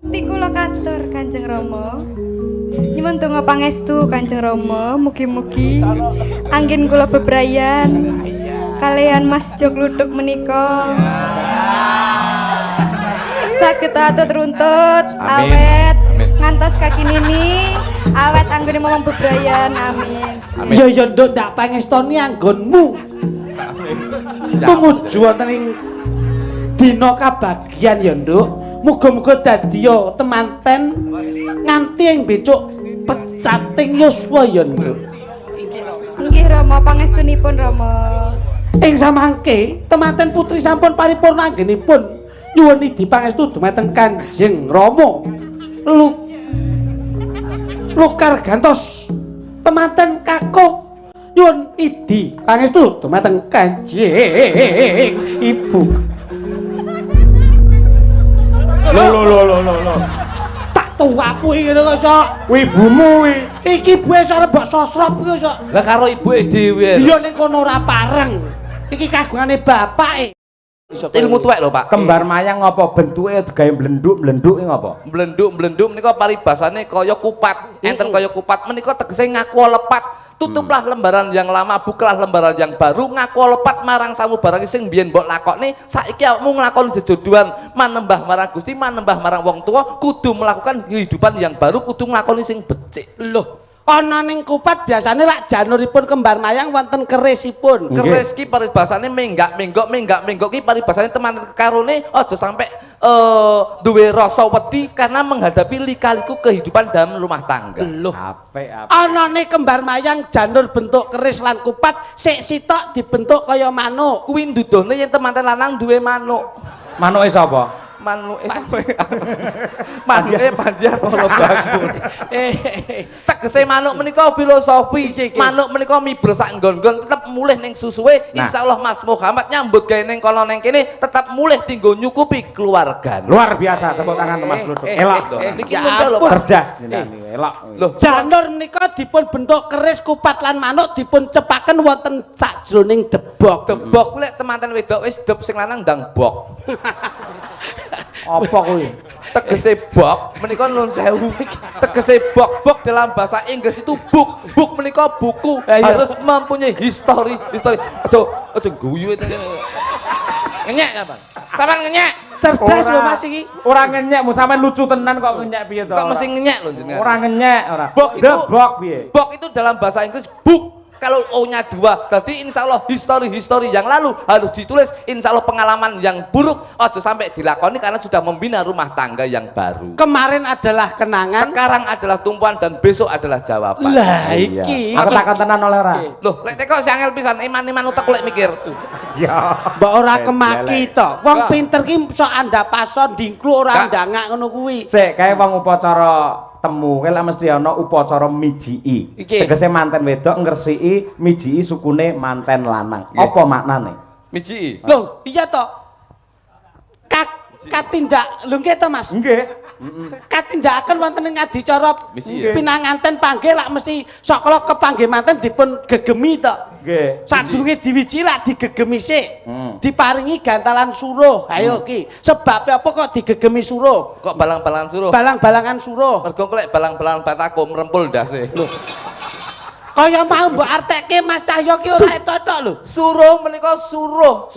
Gusti kula katur Kanjeng Rama. Nyuwun donga pangestu Kanjeng Rama, mugi-mugi anggen kula bebrayan kalian Mas Jog Luduk menika. Saged atut runtut awet ngantos kaki nini awet anggone momong bebrayan. Amin. Ya ya nduk ndak pangestoni anggonmu. Tumuju wonten ing dina kabagyan ya nduk. Muga-muga dadi ya temanten nganti ing becuk pecating yuswa ya nduk. Nggih Rama, pangestunipun Rama. Ing samangke temanten putri sampun paripurna anggenipun nyuwun idi pangestu dumateng Kanjeng Rama. Lukar gantos temanten kakung nyuwun idi pangestu dumateng Kanjeng Ibu. Lho. Tak tuwapu iki ngono kok, Sok. Kuwi ibumu kuwi. Iki ibuke sok mbok sosrop iki, Sok. Lah karo ibuke dhewe. Iya ning kono ora pareng. Iki kagungane bapake. Ilmu tuwek lho, Pak. Kembar mayang apa bentuke digawe blenduk-blenduk iki ngapa? Blenduk menika paribasane kaya kupat. Enten kaya kupat menika tegese ngaku lepat. Tutuplah lembaran yang lama, bukalah lembaran yang baru, ngaku lepat marang samu barang sing biyen mbok lakokne, saiki awakmu nglakoni jejodohan, manembah marang Gusti, manembah marang wong tua, kudu melakukan kehidupan yang baru, kudu nglakoni sing becik. Loh, ana ning kupat biasane lak januripun kembar mayang wonten kerisipun. Keris ki paribasane menggak-menggok ki paribasane teman karone aja sampai duwe rasa wedi karena menghadapi lika-liku kehidupan dalam rumah tangga. Loh, Apik. anane kembar mayang janur bentuk keris lan kupat sik sitok dibentuk kaya manuk. Kuwi ndudohne yen temanten lanang duwe manuk. Manuke sapa? Manuke sampe manuke panjang ora bangun. Tegese manuk menika filosofi. Manuk menika miber sak nggon-nggon tetep mulih ning susuwe. Insyaallah Mas Muhammad nyambut gawe ning kono ning kene tetep mulih tinggo nyukupi keluarga. Luar biasa tepuk tangan Mas Luduk. Elok. Niki muncul lho, Pak. Cerdas jenengan elok. Loh, Janur menika dipun bentuk keris kupat lan manuk dipun cepaken wonten sajroning debok. debok kuwi lek temanten wedok wis deb sing lanang ndang bok. Apa kuwi? Tegese bok menika nun sewu. Tegese bok dalam bahasa Inggris itu book menika buku harus mempunyai histori. Aja guyu ngenyek apa sampean ngenyek Cerdas lho Mas iki. Ora ngenyek mu sampean lucu tenan kok ngenyek piye to? kok mesti ngenyek lho jenengan Ora ngenyek ora. Bok itu Debok piye? bok itu dalam bahasa Inggris book. Kalau O-nya 2, berarti insya Allah histori yang lalu harus ditulis. Insya Allah pengalaman yang buruk aja sampai dilakoni karena sudah membina rumah tangga yang baru. Kemarin adalah kenangan, Sekarang adalah tumpuan dan besok adalah jawaban. lah iki. Aku takon tenan oleh ora? Loh, lek teko sing angel pisan iman utek lek mikir. Ya. Mbok ora kemaki to. Wong pinter ki sok andapason dingklu ora ndangak ngono kuwi. Sik kae wong upacara temu kae lak mesti ana upacara mijiki. Tegese manten wedok ngresiki mijiki sukune manten lanang. Apa maknane? Miji. Loh, iya to. Katindak lho nggih to Mas. Nggih. Katindakan wonten ing adicara Misi, pinanganten panggih lak mesti sakala kepanggih manten dipun gegemi to. Nggih. Sadurunge diwiji lak digegemi sik. Diparingi gantalan suruh. Ayo ki, sebab apa kok digegemi suruh? Kok balang-balangan suruh? Balang-balangan suruh. Mergo lek balang-balangan batako merempul ndase. Loh, Kaya mau mbok artekke Mas Cahyo ki ora cocok lho. suruh menika suruh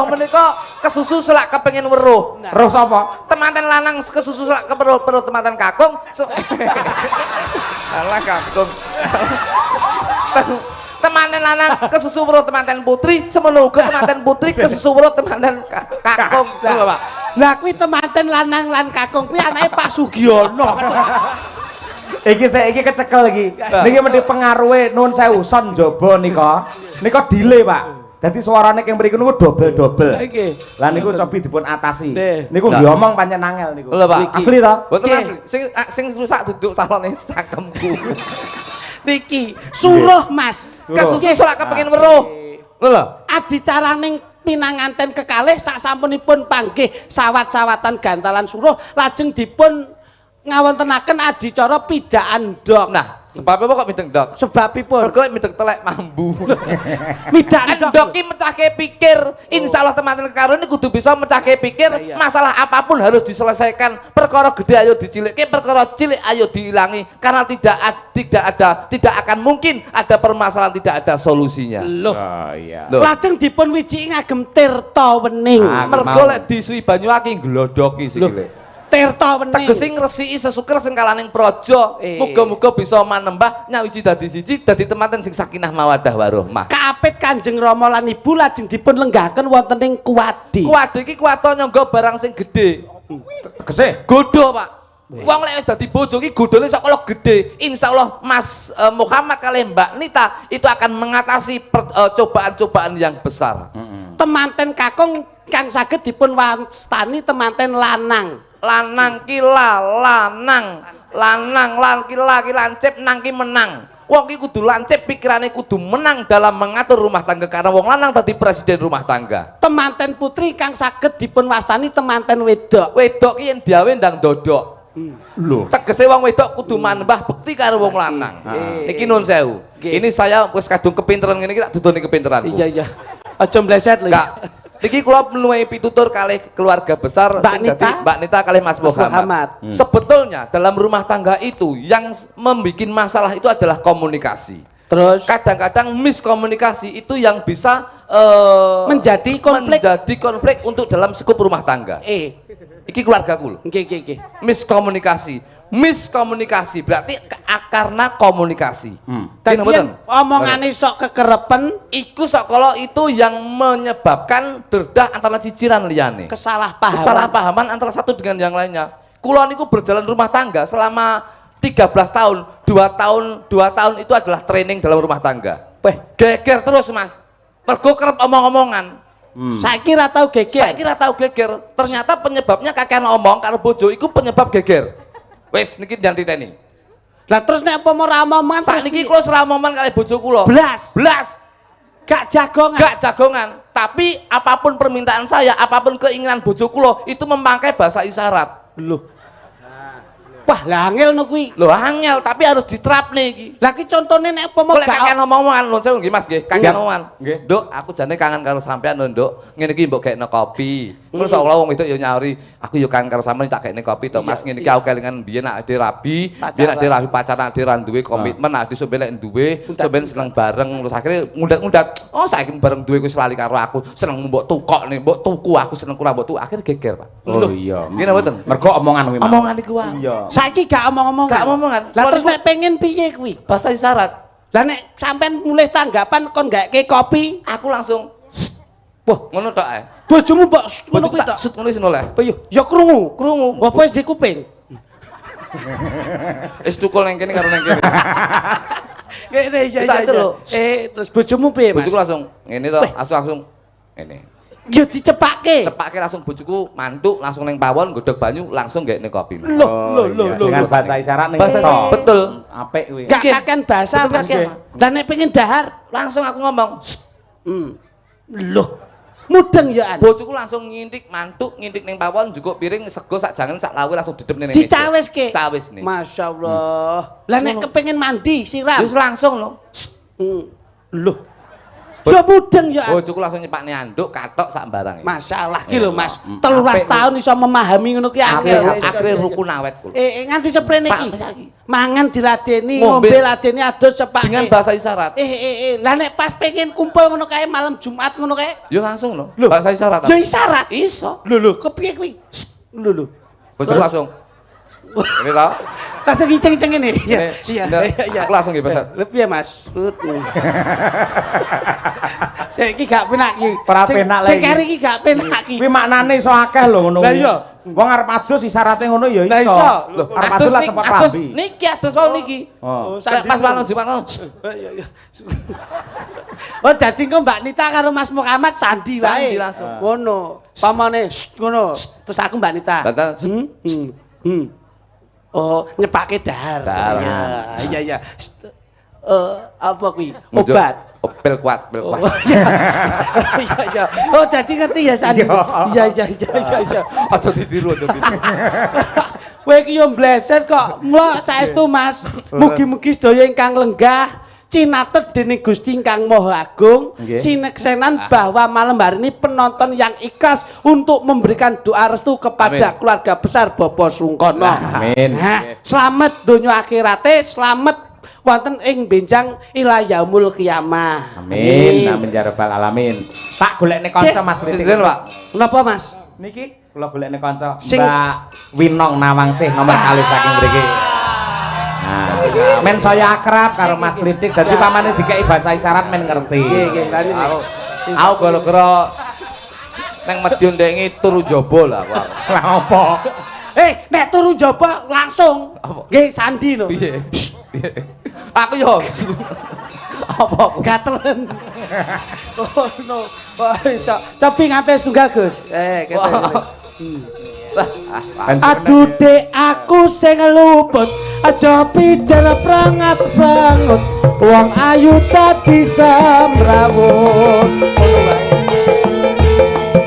menika kesusu selak kepengin weruh. Terus apa? Temanten lanang kesusu selak keperuh temanten kakung. Alah kakung. Temanten lanang kesusu weruh temanten putri, semono uga temanten putri kesusu weruh temanten kakung. Lho, Pak. Lah kuwi temanten lanang lan kakung kuwi anake Pak Sugiono. Iki kecekel iki. Niki mesti pengaruhe nuwun sewu son jaba nika. Nika delay, Pak. Dadi suarane keng mriku niku dobel-dobel. Nggih. Lah niku cobi dipun atasi. Nggih. Niku diomong pancen angel niku. Lho, Pak. Asli to? Mboten asli. Sing rusak duduk salone cangkemku. Niki suruh Mas. Kesusu selak kepengin weruh. Lho. Adicaraning pinanganten kekalih sasampunipun panggih sawat-sawatan gantalan suruh lajeng dipun ngawontenaken adicara pidaan dok. Nah, Sebab apa kok mideng ndok? Sebabipun Mergo lek mideng telek mambu. midak Ndok ki mecahke pikir. Insyaallah teman-teman karo ini kudu bisa mecahke pikir. Masalah apapun harus diselesaikan. Perkara gede ayo dicilikke, perkara cilik ayo diilangi karena tidak akan mungkin ada permasalahan tidak ada solusinya. Loh, iya. Loh. lajeng dipun wiji ngagem tirta wening. Mergo lek disui banyu aki nglodoki sikile. Tirta wening. Tegese ngresiki sesuker sing kalaning praja. Muga-muga bisa manembah nyawiji dadi siji dadi temanten sing sakinah mawaddah warahmah. Kaapit Kanjeng Rama lan Ibu lajeng dipun lenggahaken wonten ing Kuwadi. Kuwadi iki kuwato nyangga barang sing gedhe. Tegese Godho, Pak. Wong lek wis dadi bojo iki godhone sakala gedhe. Insyaallah Mas Muhammad kalih Mbak Nita itu akan mengatasi cobaan-cobaan yang besar. Temanten kakung kang saged dipun wastani temanten lanang. Lanang ki lanang laki laki lancip nang ki menang. Wong ki kudu lancip pikirane kudu menang dalam mengatur rumah tangga karena wong lanang tadi presiden rumah tangga. Temanten putri kang saged dipun wastani temanten wedok. Wedok ki yen diawe ndang dodok. lho. Tegese wong wedok kudu manembah bekti karo wong lanang. Niki nun sewu. Ini saya wis kadung kepinteran ngene iki tak dudoni kepinteranku. Iya. Aja mleset lho. Enggak. Niki kula menuai pitutur kalih keluarga besar sing dadi Mbak Nita kalih Mas Muhammad. Sebetulnya dalam rumah tangga itu yang membuat masalah itu adalah komunikasi. Terus Kadang-kadang miskomunikasi itu yang bisa menjadi konflik untuk dalam skup rumah tangga. Iki keluargaku lho. Nggih. Miskomunikasi berarti karena komunikasi. Dadi omongane sok kekerepen Iku sakala itu yang menyebabkan derdah antara ciciran liyane. Kesalahpahaman antara satu dengan yang lainnya. Kula niku berjalan rumah tangga selama 13 tahun. 2 tahun itu adalah training dalam rumah tangga. Geger terus, Mas. Mergo kerep omong-omongan. Saiki ra tau geger. Ternyata penyebabnya kakean omong karo bojo iku penyebab geger. Wis niki diantiteni. Lah terus nek apa mau ra omongan terus Sakniki kula ora omongan kali bojo kula. blas. Gak jagongan. Tapi apapun permintaan saya, apapun keinginan bojo kula itu memakai bahasa isyarat. Loh. Wah, lah angel no kuwi. Loh angel, tapi harus diterapne iki. Lah ki contone nek apa mau Boleh kakean omongan lho, saya nggih Mas nggih, kakean omongan. Nggih. Nduk, aku jane kangen karo sampean lho, Nduk. Ngene iki mbok gekno kopi. Terus Allah wong itu ya nyari, aku yo kangen karo sampean tak gekne kopi to, Mas. Ngene iki aku kelingan biyen nek ade rabi, pacaran ade ra duwe komitmen, ade sampe lek duwe, sampean seneng bareng, terus akhirnya ngundat-ngundat. Oh, saiki bareng duwe wis lali karo aku, seneng mbok tukokne, mbok tuku aku seneng kurang mbok tuku, akhirnya geger, Pak. Oh iya. Ngene mboten. Mergo omongan kuwi. Omongan iku wae. Iya. saiki gak omong-omongan. Gak omongan. Lah terus nek pengen piye kuwi? Bahasa isyarat. Lah nek sampean mulih tanggapan kon gak kopi, Aku langsung wah, ngono tok ae. bojomu mbok ngono kuwi tak tok. sut ngono wis ngono le. Apa yo? Ya krungu. Apa wis di kuping? Wis tukul nang kene karo nang kene. Ngene iya. Tak celuk. Terus bojomu piye, Mas? Bojoku langsung ngene to, langsung ngene. Yo dicepake. Cepake langsung bojoku mantuk langsung ning pawon godhog banyu langsung gekne kopi. Loh. Dengan bahasa isyarat ning Bahasa to. betul. Apik kuwi. Gak kaken bahasa Betul, Mas. Mas. Lah nek pengen dahar, Langsung aku ngomong, loh. Mudeng ya an. bojoku langsung ngintik mantuk, ngintik ning pawon njukuk piring sego sak jangan sak lawe langsung didep ning meja. Dicaweske. Cawis nih. Masya Allah. Lah nek kepengin mandi siram. Terus langsung lho. Loh. Ya mudeng ya an. Bojoku langsung nyepakne anduk katok sak barang. Masalah ki lho Mas. 13 tahun iso memahami ngono ki angel. Akhire rukun awet kula. Nganti seprene iki. Sampai saiki. Mangan diladeni, Ngombe. ngombe ladeni adus sepake. Dengan bahasa isyarat. Lah nek pas pengen kumpul ngono kae malam Jumat ngono kae. Yo langsung lho. Loh. Bahasa isyarat. Ya isyarat. Iso. Lho kepiye kuwi? Lho. Bojoku langsung. Ini tau? Langsung kinceng-kinceng ini. Iya. Aku langsung nggih bahasa. Lha piye Mas? Saiki gak penak iki. Ora penak lagi. Sing kari iki gak penak iki. Kuwi maknane iso akeh lho ngono. Lah iya. Wong arep adus isyarate ngono ya Lah iso. iso. Lho, arep adus lah sempat adus rabi. niki adus wae niki. Oh. Lek pas malam Jumat Iya. Oh dadi engko Mbak Nita karo Mas Muhammad sandi wae. Sandi langsung. Ngono. Pamane ngono. Terus aku Mbak Nita. Oh, nyepake dahar. Iya. Apa kuwi? Obat. Pil kuat. Iya. Oh, dadi ngerti ya Sandi. Iya. Aja ditiru. Kowe iki yo mbleset kok. Mula saestu Mas. Mugi-mugi sedaya ingkang lenggah cinatet dening Gusti Ingkang Maha Agung sineksenan bahwa malam hari ini penonton yang ikhlas untuk memberikan doa restu kepada keluarga besar Bobo Sungkono. Amin. Selamat donya akhirate, selamat wonten ing benjang ila yaumul qiyamah. Amin. Amin ya rabbal alamin. Tak golekne kanca Mas Kritik. Pak. Napa Mas? Niki kula golekne kanca Mbak Winong Nawangsih nomor kali saking mriki. Nah, men saya akrab karo Mas Kritik dadi pamane dikeki bahasa isyarat men ngerti. Nggih, Aku gara-gara nang Medion ndengi turu jaba lah aku. Lah opo? nek turu jaba langsung nggih sandi lho. Piye? Aku yo. Apa Gatelen. Oh no. Wah iso. Cobi ngampil tunggal Gus. Kete. Aduh dek aku sing luput aja pijar prangat banget wong ayu tadi samrawut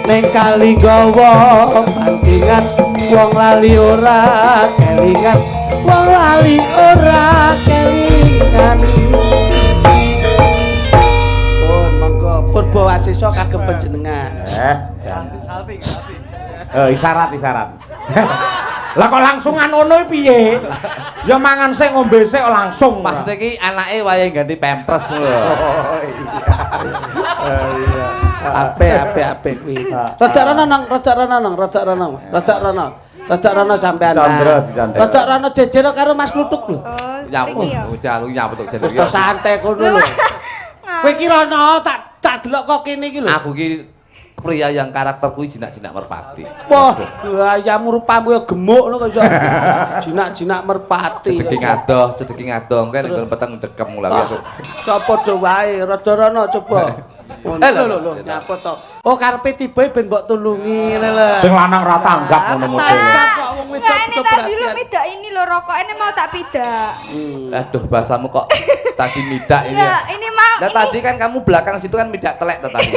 ning kali gawa pancingan wong lali ora kelingan wong lali ora kelingan pun monggo pun bawa siswa kagem panjenengan Isyarat. Lah kok langsungan ngono piye? Ya mangan sik ngombe sik langsung. maksudnya iki anake wayahe ganti pampers lho. Apik kuwi. Rada rono sampean. Rada rono jejer karo Mas Kluthuk lho. Nyambut jeneng. Wis santai kono lho. Kowe iki rono tak delok kok kene iki lho. Aku ki pria yang karakterku jinak-jinak merpati. Wah, gayamu rupamu ya gemuk ngono kok iso. Jinak-jinak merpati. Cedeki ngadoh kan nggon peteng dekem lha. Sapa do wae, rada rono coba. Lho, nyapa to. Oh, karepe tibae ben mbok tulungi lho. Sing lanang ra tanggap ngono model. Nah, ini tadi lu midak ini lo rokok ini mau tak pidak. Aduh, bahasamu kok tadi midak ini. Ya, ini mau. Nah, tadi kan kamu belakang situ kan midak telek tadi.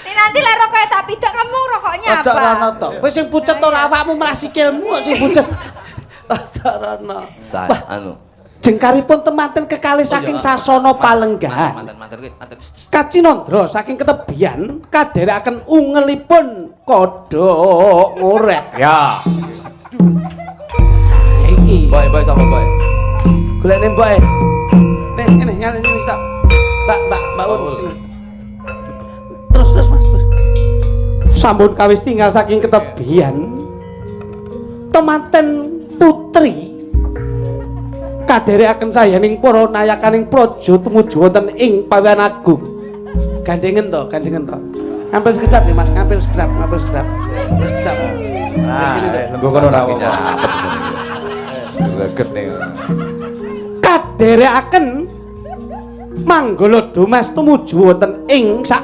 Ini nanti lah rokoknya tak pidak kamu rokoknya apa? Rada rono to. Kowe sing pucet ora awakmu malah sikilmu kok sing pucet. Rada rono. Anu. Jengkaripun temanten kekalih saking Sasana Palenggahan. Mantan kuwi, mantan. Kacinandra saking ketebian kadherekaken ungelipun kodhok ngorek. Ya. Iki. Boy sama boy. Golekne mboke. Nih, ngene nyale sini stop. Mbak Ul. Terus Mas. Sampun kawis tinggal saking ketebian. Temanten putri kadherekaken sayaning para nayakaning praja tumuju wonten ing Pawian Agung. Gandengen to. Ngampil sekedap nih Mas, ngampil sekedap. Lenggo kono ra apa. Leget nih. Kadherekaken manggala dumas tumuju wonten ing sak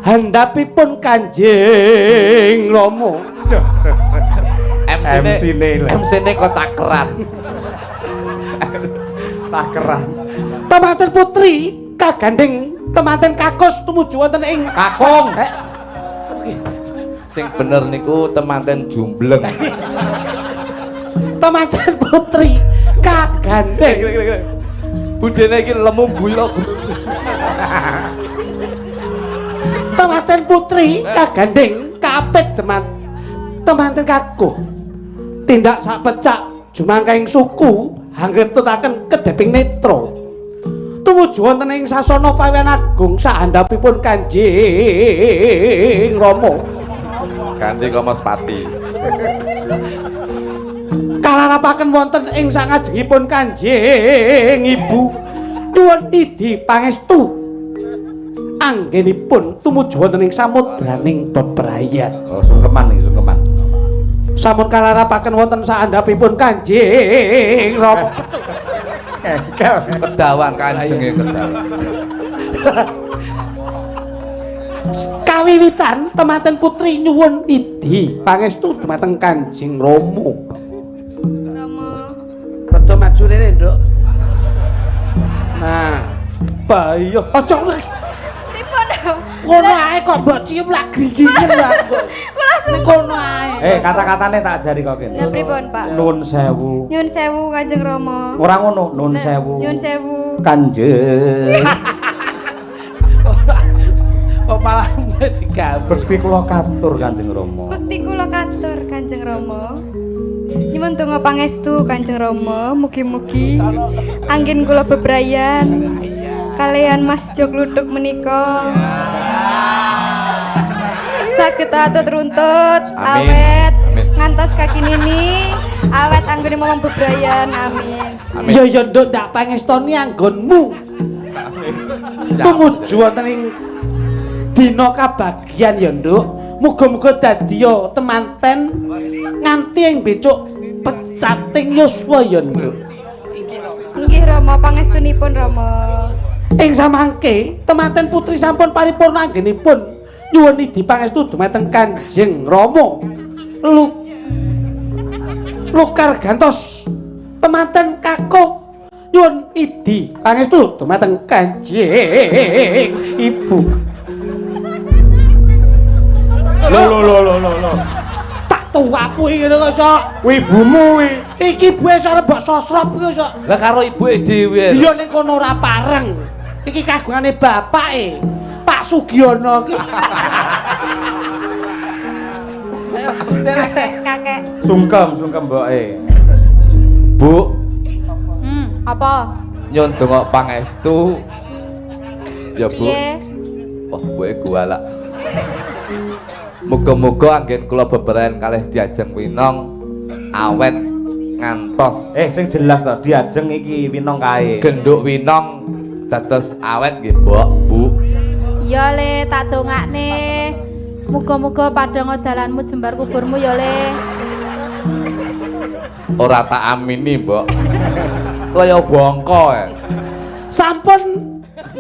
handapipun Kanjeng Rama. MC-ne kok takeran. Temanten putri kagandeng temanten kakos tumuju wonten ing Kakung. Sing bener niku temanten jumbleng. Temanten putri kagandeng Budene iki lemu buyok. temanten putri kagandeng kapit temanten kakung tindak sak pecak jumangkaing suku anggetutaken kedeping netra tumuju wonten ing Sasana Pawian Agung saandhapipun Kanjeng Rama. Kanjeng Ramaspati. Kalarapaken wonten ing sangajengipun Kanjeng Ibu nyuwun idi pangestu anggenipun tumuju wonten ing samudraning bebrayan. Oh, sungkeman. Sampun kalarapaken wonten saandhapipun Kanjeng Rama. Kedawan kanjenge kedawan. Kawiwitan temanten putri nyuwun idi pangestu dumateng Kanjeng Rama. Rama. Rada maju rene, Nduk. Nah, bayo aja Pripun? Ngono ae kok mbok cium lak gringgingen lho. Kula Ning kono ae. Kata-katane tak ajari kok kene. Lah pripun, Pak? Nun sewu. Nyun sewu Kanjeng Rama. Ora ngono, nun sewu. Nyun sewu. Kanjeng. Kok malah digawe. Bekti kula katur Kanjeng Rama. Bekti kula katur Kanjeng Rama. Nyuwun donga pangestu Kanjeng Rama, mugi-mugi anggen kula bebrayan kalian Mas Jog Luduk menika. Saged atut runtut, awet, ngantos kaki nini, awet anggone momong bebrayan, amin. Ya ya nduk ndak pangestoni anggonmu. Tumuju wonten ing dina kabagyan ya nduk. Muga-muga dadi temanten nganti ing becuk pecating yuswa ya nduk. Nggih Rama, pangestunipun Rama. Ing samangke temanten putri sampun paripurna anggenipun nyuwun idi pangestu dumateng Kanjeng Rama. Lukar gantos temanten kakung nyuwun idi pangestu dumateng Kanjeng Ibu. Lho. Tak tuwapuhi ngene kok sok. Kuwi ibumu kuwi. Iki ibuke sok mbok sosrop iki sok. Lah karo ibuke dhewe. Iya ning kono ora pareng. Iki kagungane bapake. Pak Sugiono iki. Kakek. Sungkem mboke. Bu, Apa? nyun donga pangestu. Ya Bu. Piye? Oh, buke gualak. Muga-muga anggen kula bebrayan kalih Diajeng Winong awet ngantos Sing jelas to, Diajeng iki Winong kae. genduk Winong dados awet nggih, Mbok, Bu. Ya Le, tak dongakne. Muga-muga padha dalanmu jembar kuburmu ya Le. Ora tak amini, Mbok. Kaya bongko ya. Sampun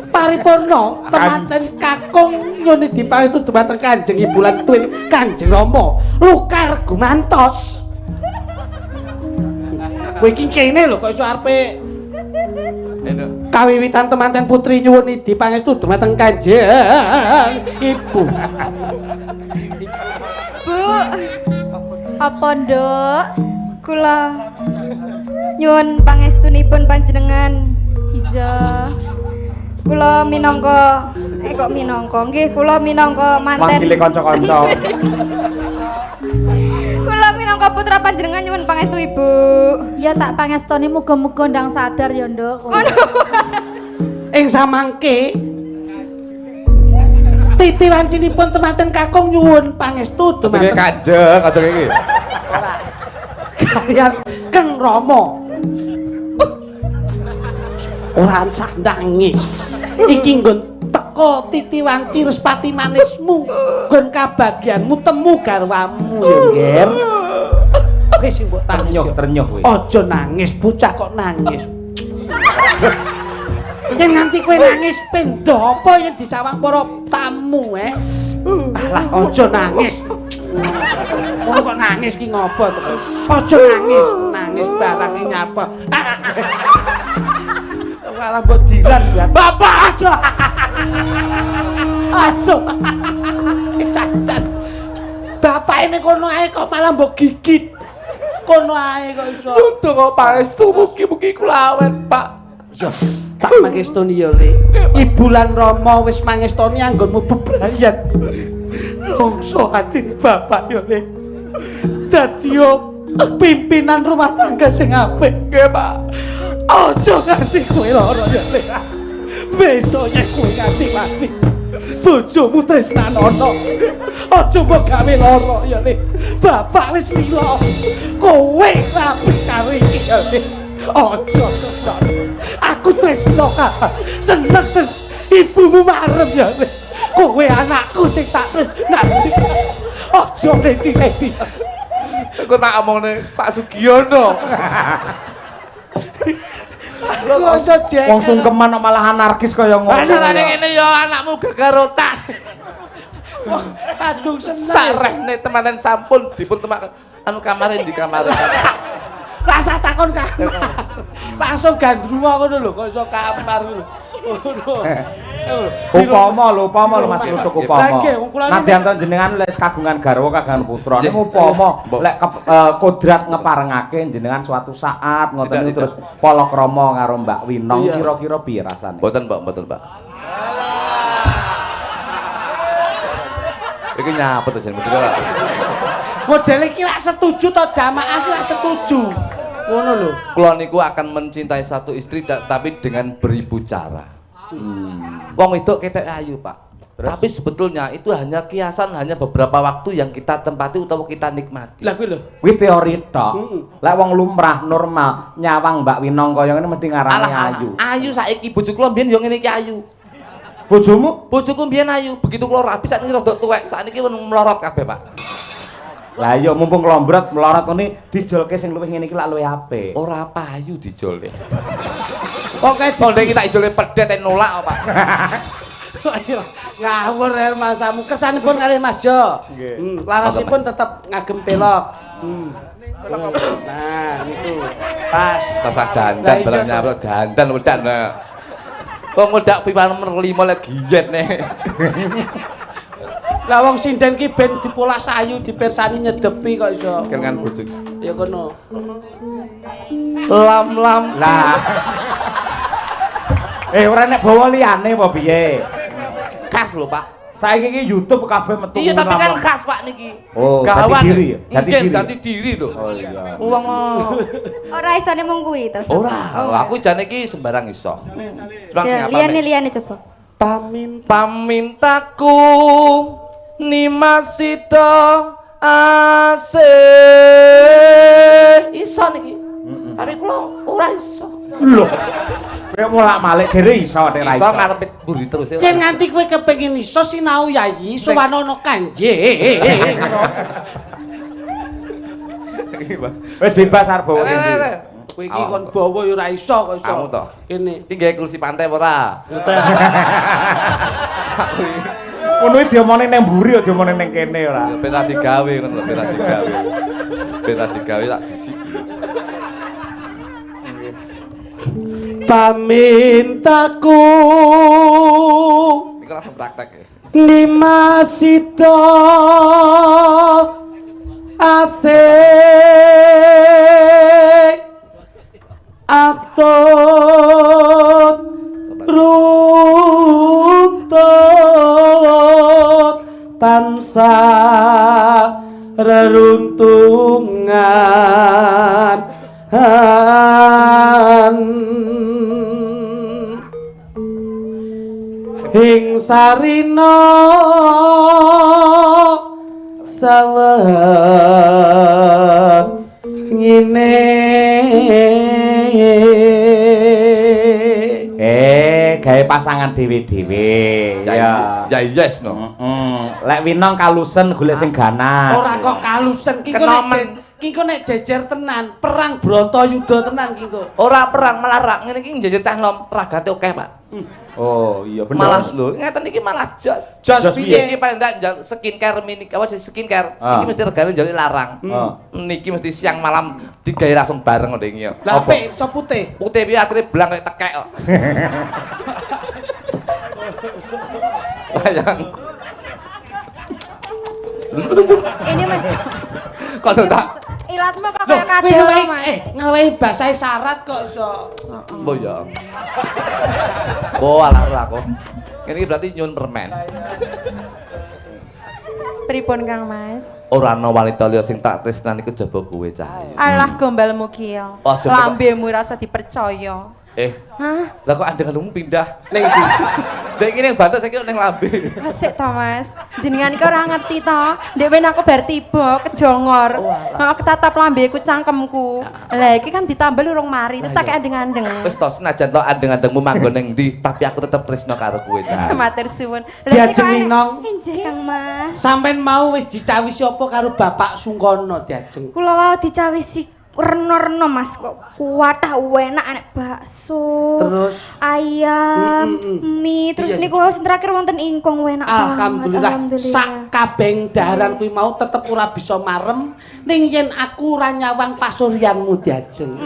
paripurna temanten kakung nyuwun idi pangestu dumateng Kanjeng Ibu lan tuwin Kanjeng Rama. Lukar gumantos. Kowe iki kene lho kok iso arepe kawiwitan temanten putri nyuwun idi pangestu dumateng Kanjeng Ibu. Bu, Apa nduk? kula nyuwun pangestunipun panjenengan. Iza. Kula minangka nggih kula minangka Manggile manten. kanca-kanca. Kula minangka putra panjenengan nyuwun pangestu Ibu. Ya tak pangestoni muga-muga ndang sadar ya nduk. Ing samangke titi wancinipun temanten kakung nyuwun pangestu Jenenge dumateng Kanjeng, aja iki. kalian Kang Rama. Ora ansah nangis. Iki nggon teko titi wanci respati manismu, nggon kabagyanmu temu garwamu ya, Nger. Wis mbok Ternyuh kuwi. Aja nangis, bocah kok nangis. Yen nganti kowe nangis pendo apa yen disawang para tamu Alah aja nangis. Ngono kok nangis ki ngopo to? Aja nangis barang iki nyapa. Malah mbok dilan buat bapak aja. Aduh. Cacat. Bapak ini kono ae kok malah mbok gigit. Kono ae kok iso. Donga pangestu mugi-mugi kula awet, Pak. Ya, tak mangestoni ya, Le. Ibu lan Rama wis mangestoni anggonmu bebrayan. Longso ati bapak ya, Le. Dadi pimpinan rumah tangga sing apik, nggih, Pak. Aja nganti kowe lara ya, Le. Besok yen kowe nganti mati. Bojomu tresnanono. Aja mbok gawe lara ya, Le. Bapak wis lila. Kowe rapi karo iki ya, Le. Aja cocok. Aku tresno seneng ten ibumu marem ya, Le. Kowe anakku sing tak tresnani. Aja leti-leti. Aku tak omongne Pak Sugiono. Wong sungkeman kok malah anarkis kaya ngono. Anane ngene ya anakmu gegarotan. Aduh seneng. Sarehne temenan sampun dipun temak anu kamare di kamar. Rasa takon kamar. Langsung gandrunga ngono lho kok iso kamar lho. Ngono. Upama lho Mas Kluthuk upama. Lah nggih, wong kula Nadyan to jenengan wis kagungan garwa kagungan putra. Niku upama lek kodrat ngeparengake jenengan suatu saat ngoten niku terus palakrama karo Mbak Winong kira-kira piye rasane? Mboten, Mbak. Iki nyapet to jeneng bener. Model iki lak setuju to jamaah lak setuju. Ngono lho. Kula niku akan mencintai satu istri tapi dengan beribu cara. Wong wedok ketek ayu, Pak. Tapi sebetulnya itu hanya kiasan, hanya beberapa waktu yang kita tempati utawa kita nikmati. Lah kuwi lho. Kuwi teori tok. Lek wong lumrah normal nyawang Mbak Winong kaya ngene mesti ngarani ayu. Ayu saiki bojo kula mbiyen yo ngene iki ayu. Bojomu? Bojoku mbiyen ayu, begitu kula rapi sakniki rada tuwek, sakniki melorot kabeh, Pak. Lah iya mumpung kelombrot melorot ngene dijolke sing luwih ngene iki lak luwih apik. Ora payu dijole. Pokoke bonde iki tak ijole pedet nolak kok, Pak. Ngawur ya masamu. Kesanipun kalih Mas Jo. Larasipun tetep ngagem pelok. Nah, niku. Pas. Tasak dandan barang nyawet dandan wedak. Wong wedak pipa nomor 5 lagi giyen nih. Lah wong sinden ki ben dipolah sayu dipersani nyedepi kok iso. Kan bojo. Ya kono. Lam. Lah. Ora nek bawa liyane apa piye? Khas lho, Pak. Saiki iki YouTube kabeh metu. Iya, tapi kan khas, Pak niki. Oh, jati diri ya? Jati diri lho. Oh iya. Wong Ora isone mung kuwi to. ora, aku jane iki sembarang iso. Liyane coba. Pamintaku nimasito ase iso niki. Tapi kula ora iso. Lho. Kowe mulak-malik jere iso nek ra iso. Iso ngarepe buri terus. Yen nganti kowe kepengin iso sinau yayi suwanono kanje. Wis bebas arep bawa ngene. Kowe iki kon bawa ya ora iso kok iso. Kamu to. Kene. Iki gawe kursi pantai ora? Ngono iki diomone nang mburi ya diomone nang kene ora. Ben ra digawe ngono lho, ben ra digawe. Ben ra digawe tak disiki. Pamintaku Iki langsung praktek ya. nimasito asik atut runtut tansah reruntungan ing sarina sawen ngene gawe pasangan dhewe-dhewe ya. Ya yes no. Lek Winong kalusen golek sing ganas. ora kok kalusen ki kok nek jejer tenan perang Bratayuda tenan ki kok Ora perang malah rak ngene iki njejer cah nom ragate akeh, Pak. Oh iya bener. Malah lho, ngeten iki malah jos. Jos piye? Iki paling ndak skincare mini apa skincare. Iki mesti regane njali larang. Niki mesti siang malam digawe langsung bareng ngene iki. Lah apik iso putih. Putih piye akhire blang kaya tekek kok. Sayang. Ini mencok. Kok tak Ilatmu kok kaya Kowe kadal, Mas. ngewehi basa isyarat kok iso. oh ya. Oh alah aku. Ini berarti nyun permen. Pripun Kang Mas? Ora ana wanita liya sing tak tresnani kejaba kowe cah. Alah gombalmu ki ya. Lambemu rasa dipercaya. Hah? Lah kok andenganmu pindah ning ndi? Dek iki ning Banten saiki ning Lambe. Asik to Mas. Jenengan iki ora ngerti to. Ndek ben aku bar tiba kejongor. Nah, ketatap lambeku cangkemku. Lah iki kan ditambal urung mari terus tak andeng-andeng. Wis to senajan to andeng-andengmu manggon ning ndi, tapi aku tetep tresno karo kowe cah. Matur suwun. Diajeng Ninong. Injih Kang Mas. Sampeyan mau wis dicawisi apa karo Bapak Sungkono diajeng? Kula wau dicawisi reno-reno Mas kok kuatah enak enek bakso. Terus ayam, mie, terus niku sing terakhir wonten ingkung enak banget. Alhamdulillah. Sak kabeng daharan kuwi mau tetep ora bisa marem ning yen aku ora nyawang pasuryanmu diajeng.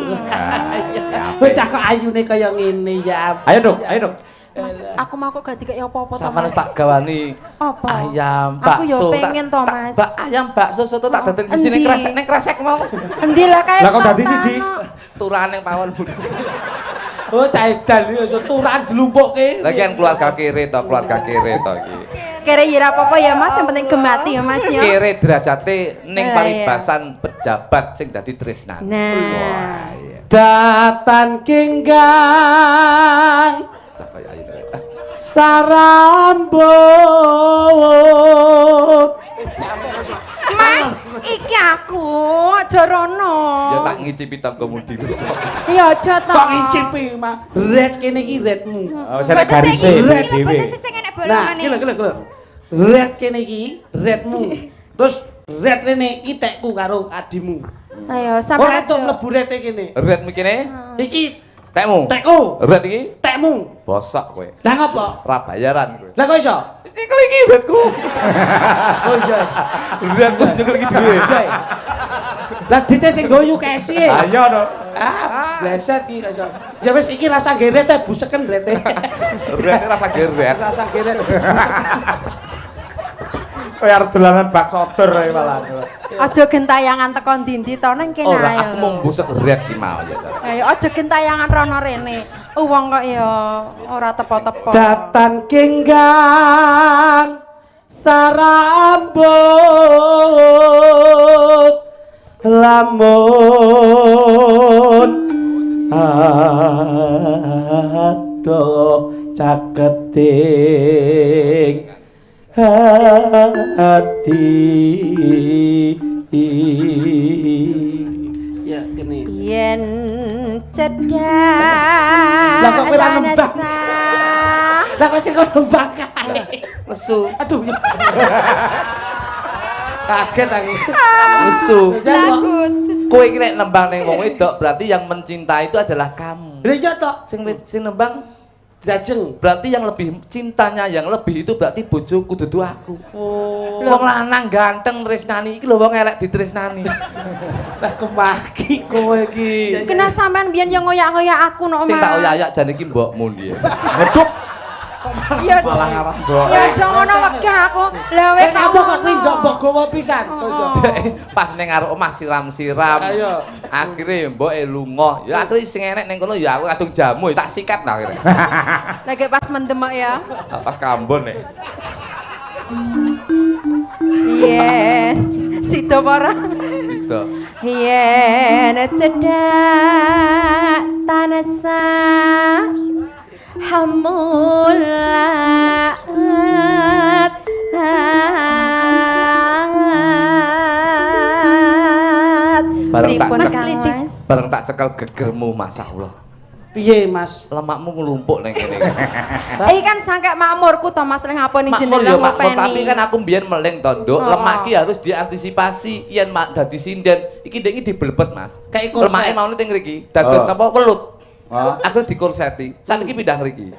Bocah kok ayune kaya ngene ya. Ayo Dok, ayo Dok. Mas, aku mau kok gak dikek apa-apa to, Sampeyan Mas. tak gawani Apa? ayam Aku yo bakso. pengen to, Mas. Ayam bakso soto tak dadeni sisi ning kresek mau. Endi lah kae. Lah kok dadi siji? Turane pawon. Oh, cah edan iki iso turan dilumpukke. Lah kan keluarga kere to iki. Kere ya apa-apa ya, Mas, yang penting gemati ya, Mas ya. Kere derajate ning Lah, paribasan pejabat sing dadi tresnan. Nah. Datan kinggang Cak kaya ayo. sarambut. Mas, iki aku aja rono. Ya tak ngicipi tangga mudi. Ya aja to. Kok ngicipi, Mak? Red kene iki redmu. Oh, saya garise dhewe. Boten sing enek Nah, bolongane. gila. Red kene iki redmu. Terus red rene iki tekku karo adimu. Ayo Ora sampe entuk mlebu rete kene. Red mikine Iki tekmu. tekku, Red iki tekmu. bosok kowe. Lah ngopo? Ra bayaran kowe. Lah kok iso? Iki iki redku. Oh iya. Redku nyekel iki dhewe. Lah dite sing goyu kesi. Ayo to. Ah, bleset iki iso. Ya wis iki rasa geret teh buseken rete. Redku rasa geret. Rasa geret. Kowe arep dolanan bakso dor ae malah. aja gentayangan teko ndi-ndi to nang kene Ora ae. aku mung busek red ki mau ya. Ayo aja gentayangan rono rene. Wong kok ya ora tepo-tepo. Datan kinggang sarambut lamun adoh caketing hati. Ya kene. Yen cedak. Lah kok kowe ra nembang? tanasa. Lah kok sing kono bakal. Lesu. Aduh. Kaget aku. Lesu. Takut. Kowe iki nek nembang ning wong wedok berarti yang mencintai itu adalah kamu. Lah iya toh, Sing nembang dajeng. berarti yang lebih cintanya yang lebih itu berarti bojoku dudu aku. Oh. Wong lanang ganteng tresnani iki lho wong elek ditresnani. Lah kemaki Kowe iki Kena sampean biyen yang ngoyak-ngoyak aku no, Mas. sing tak oyak-oyak jane iki mbokmu ndi. Ngeduk Ya malah ngarah mbok. ya jangan ngono wegah aku. Lah wis Eh apa kok nindok mbok gowo pisan? Pas ning karo omah siram-siram. Ayo. Akhire mboke lunga. Ya akhire sing enek ning kono ya aku kadung jamu tak sikat lah akhire. Lagi pas mendemek ya. Pas kambon nek. Yen sida para. Gitu. Yen cedak tanasa hamulat Bareng tak Pripun, Mas Kang Klidik. Mas? Bareng tak cekel gegermu masyaallah. Piye, Mas? Lemakmu nglumpuk ning kene. Iki kan sangka makmurku to Mas lek ngaponi Makmur jeneng ya makmur ngopeni. tapi kan aku mbiyen meleng to, Nduk. Oh. Lemak ki harus diantisipasi yen mak dadi sinden. Iki ndek iki diblebet, Mas. Kayak korset. Lemake mau ning mriki. Dados Oh. napa welut. Oh. Aku dikorseti. Saiki pindah mriki.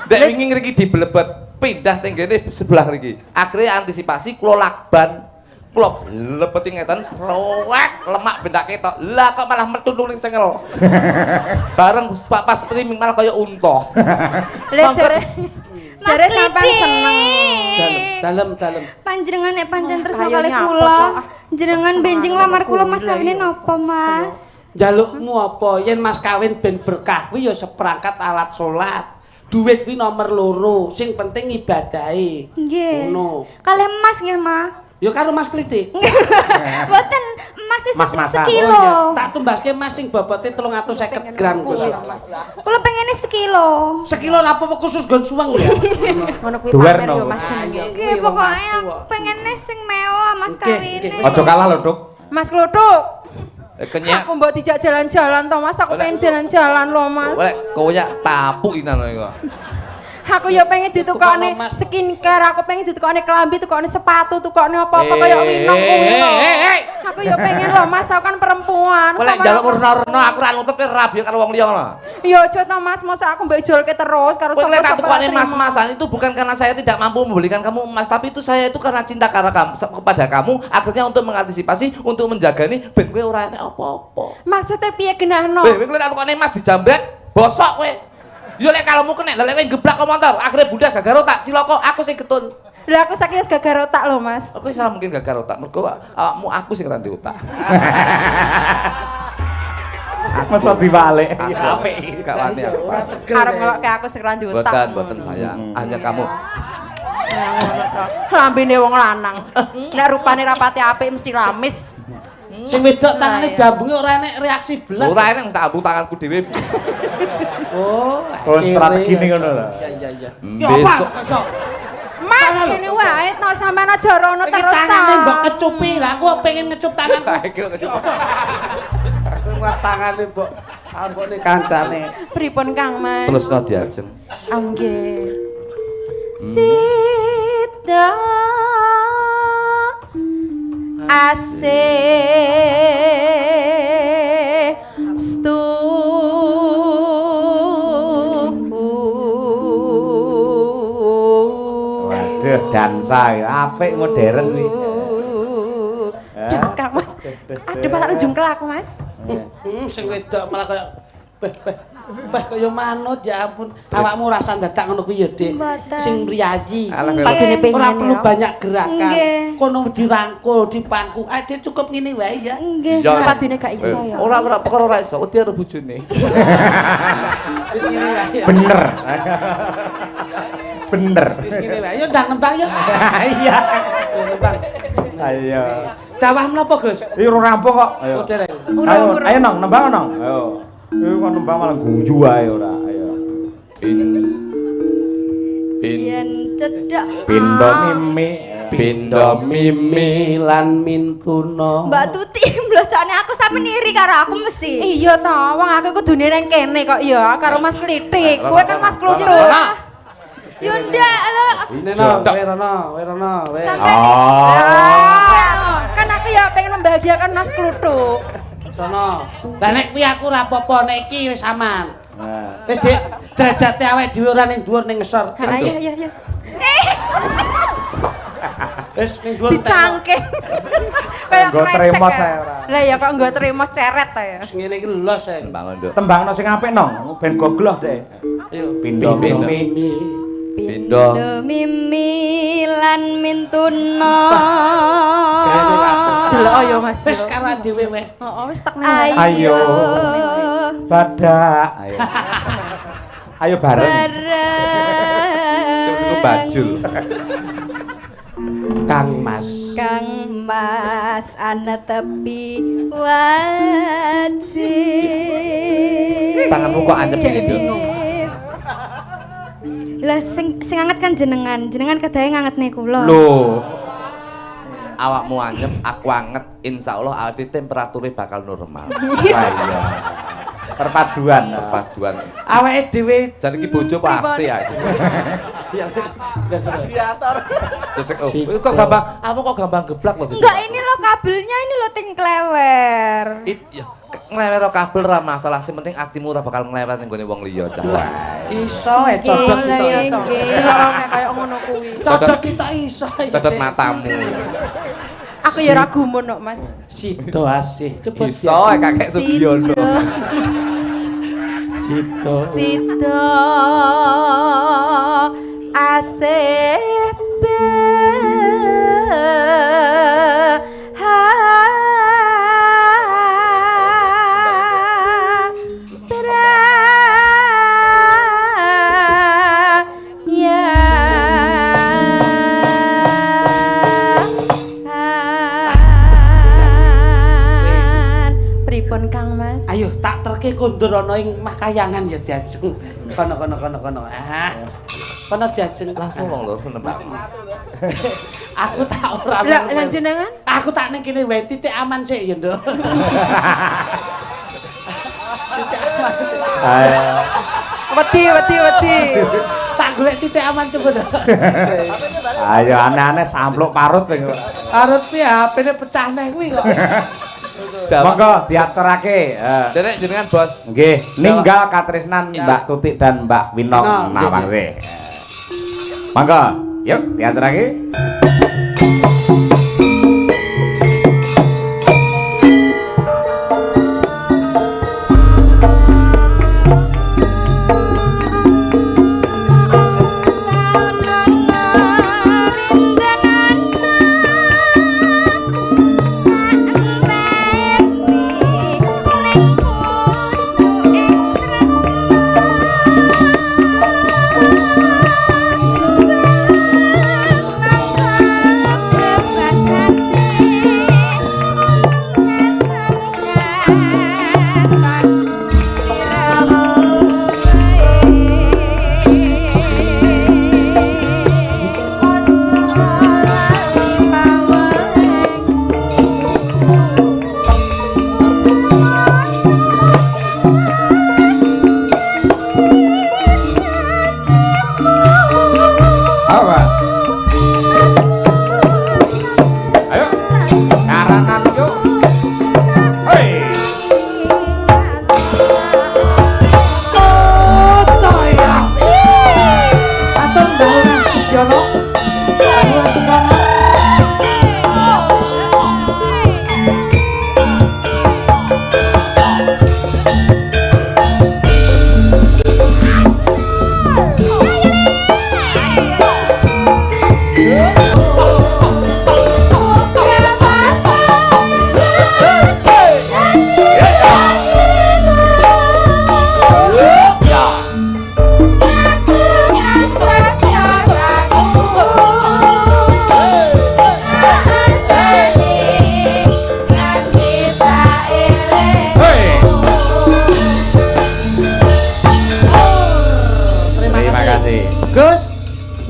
Ndek wingi mriki diblebet, pindah teng kene sebelah mriki. Akhirnya antisipasi kula lakban. Kula lebeti ngeten serowek lemak bendak ketok. Lah kok malah metu ning cengel. Bareng pas streaming malah kaya unta. Lek jare Mas jare sampean Klidik. seneng. Dalem. Panjenengan nek pancen tresno Ayo kali nyapa, kula. Cak. Jenengan Seneng benjing aku lamar kula Mas gula kawine ya. napa, Mas? Jalukmu apa? Yen Mas kawin ben berkah kuwi ya seperangkat alat salat. Duit kuwi nomor loro, sing penting ibadahe. Nggih. Ngono. Kalih Mas nggih, Mas. Ya karo Mas Klidik. Mboten Mas wis Mas-masan. sekilo. Oh, iya. Tak tumbaske Mas sing bobote 350 gram Gus. Kula pengene sekilo. Sekilo ora apa-apa khusus gon suweng ya. Ngono kuwi Duwer pamer no. yo Mas jenenge. Nggih, pokoke aku pengene sing mewah Mas Nggih, kawine. nggih. Aja kalah lho, Duk. Mas Kluthuk. Kenyek. Aku mbok dijak jalan-jalan to Mas, aku pengen jalan-jalan loh Mas. Oleh koyak tapuk inan iku. Aku ya pengen ditukokne Tukokno, Mas. skincare, aku pengen ditukokne klambi, tukokne sepatu, tukokne apa-apa kaya winong kuwi lho. Aku ya pengen lho Mas, aku kan perempuan. Oleh Sama- njaluk reno-reno aku ra nutup rabi karo wong liya ngono. Ya aja to Mas, masa aku mbok ijolke terus karo Kowe lek tak sapa-sapa. tukane terima. mas-masan itu bukan karena saya tidak mampu membelikan kamu emas, tapi itu saya itu karena cinta karena kamu kepada kamu, akhirnya untuk mengantisipasi, untuk menjaga nih ben kowe ora enek apa-apa. Maksudnya piye genahno? Kowe tak tukane emas dijambret, bosok kowe. Yo lek kalemu kena, lek kowe geblak kok motor, akhirnya bundas gagal otak, cilaka aku sing getun. Lah aku saking wis gagal otak lho, Mas. Aku salah mungkin gagal otak, mergo awakmu aku sing randi otak. Masa dibalik. Apik. Gak wani aku. Arep ngelokke aku sing randi otak. Boten sayang, hanya kamu. Lambene wong lanang. Nek rupane rapati apik mesti lamis. Sing wedok tangane dambunge ora enek reaksi belas. Ora enek tak ambung tanganku dhewe. Oh, strategi ning ngono lho. Iya. Besok Mas kene wae to sampean aja rono terus ta. Tangane mbok kecupi. Lah aku pengen ngecup tanganku. kira kecup. Aku ngak tangane mbok ambone kancane. Pripun Kang Mas? Terus no diajeng. Nggih. Sita stu Waduh, dansa ya apik modern kuwi. Duh, Kang Mas. Aduh, masak jungkel aku, Mas. Sing wedok malah kaya kaya manut ya ampun. Awakmu rasa dadak ngono kuwi ya, Dik. Mboten. Sing mriyayi. Padune pengen Ora perlu ya. banyak gerakan. Nggih. Kono dirangkul, dipangku. Ade cukup ngene wae ya. Nggih. Padune gak iso ya. Ora perkara ora iso, wedi karo bojone. Wis ngene wae ya. Bener. Bener. Wis ngene wae. Ya ndang nembang ya. Iya. Nembang. Ayo. Dawah menapa, Gus? Iki ora rampung kok. Ayo. Udah. Ayo nong, nembang nong. Ayo. Iki kok nembang malah guyu ae ora. Ayo. Yen cedak Pindo mimi. Pindo mimi lan mintuna. Mbak Tuti mblocone aku sampe niri karo aku mesti. Iya to, wong aku kudune nang kene kok ya karo Mas Klitik. Kowe kan Mas Klutik. Yo ndak lho. Ini no, Werono. Sampe kan aku ya pengen membahagiakan Mas Klutuk. Sono. Lah nek kuwi aku ora apa-apa, nek iki wis aman. Nah. Wis Dik, derajate awake dhewe ora ning dhuwur ning ngesor. Ha iya. Wis ning dhuwur. Dicangking. Kayak Nggo kresek. tremos ya. ae ora. Lah ya kok nggo tremos ceret ta ya. Wis ngene iki los ya. Bangun, Nduk. Tembangno sing apik nong, ben gogloh deh. Ayo. Pindo Pindo. mimi. Pindo. Mimi lan mintuna. Delok ya Mas. Wis karo dhewe wae. Heeh, wis tak nang. Ayo. Badak. Ayo. Ayo bareng. Iku bajul. Kang Mas. Kang Mas ana tepi wajib. Tanganmu kok anyep Jadi ngene, Nduk? bingung. Lah sing anget kan jenengan kedahe ngangetne kula. Loh. Awakmu anyep, aku anget, insyaallah awake temperature bakal normal. Iya. Perpaduan. Perpaduan. Awake dhewe Jan iki bojo pasti ya. radiator. Terus kok gampang, kamu kok gampang geblak loh. Enggak, ini lo kabelnya ini lo ting klewer. Iya, nglewer kabel ra masalah, sing penting atimu ora bakal nglewer ning gone wong liya, Cak. Iso cocok Lah ya cita. to. Delok kaya ngono kuwi. Cocok cita iso. Codot matamu. Aku ya ora gumun kok, Mas. Sido asih. Coba Iso kakek Sugiono. Sido. Sita asih pripun Kang Mas? Ayo tak terke kondur ana ing Makayangan ya diajeng. Kono. Ah. Kono diajeng. Langsung wong loro nembak. Aku tak ora. Lah jenengan? Aku tak ning kene wae titik aman sik ya, Nduk. Ayo. Wedi. Tak golek titik aman coba, Nduk. Ayo aneh-aneh sampluk parut ping ora. Arep piye HP-ne pecah neh kuwi kok. Monggo diaturake. Dene jenengan bos. Nggih, ninggal katresnan Mbak Tutik dan Mbak Winong Winong, Nawangse. Monggo, yuk diaturake.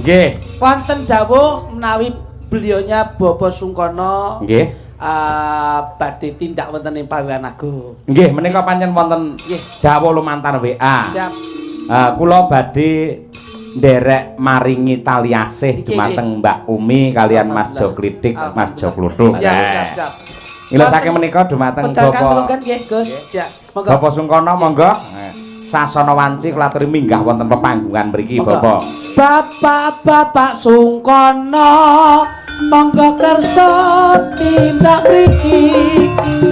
Nggih. Wonten dawuh menawi beliaunya Bapak Sungkono Nggih. badhe tindak wonten ing Pawian Agung. Nggih, menika pancen wonten dawuh lumantar WA. Siap. Kula badhe nderek maringi tali asih dumateng Mbak Umi kalian Mas Jo Klitik, Mas Jo Kluthuk. Siap. Ila saking menika dumateng Bapak nggih, Gus. Ya, monggo. Bapak Sungkono monggo. Sasana wanci kula aturi minggah wonten pepanggungan mriki, Bapak. Bapak Sungkono monggo kersa tindak mriki.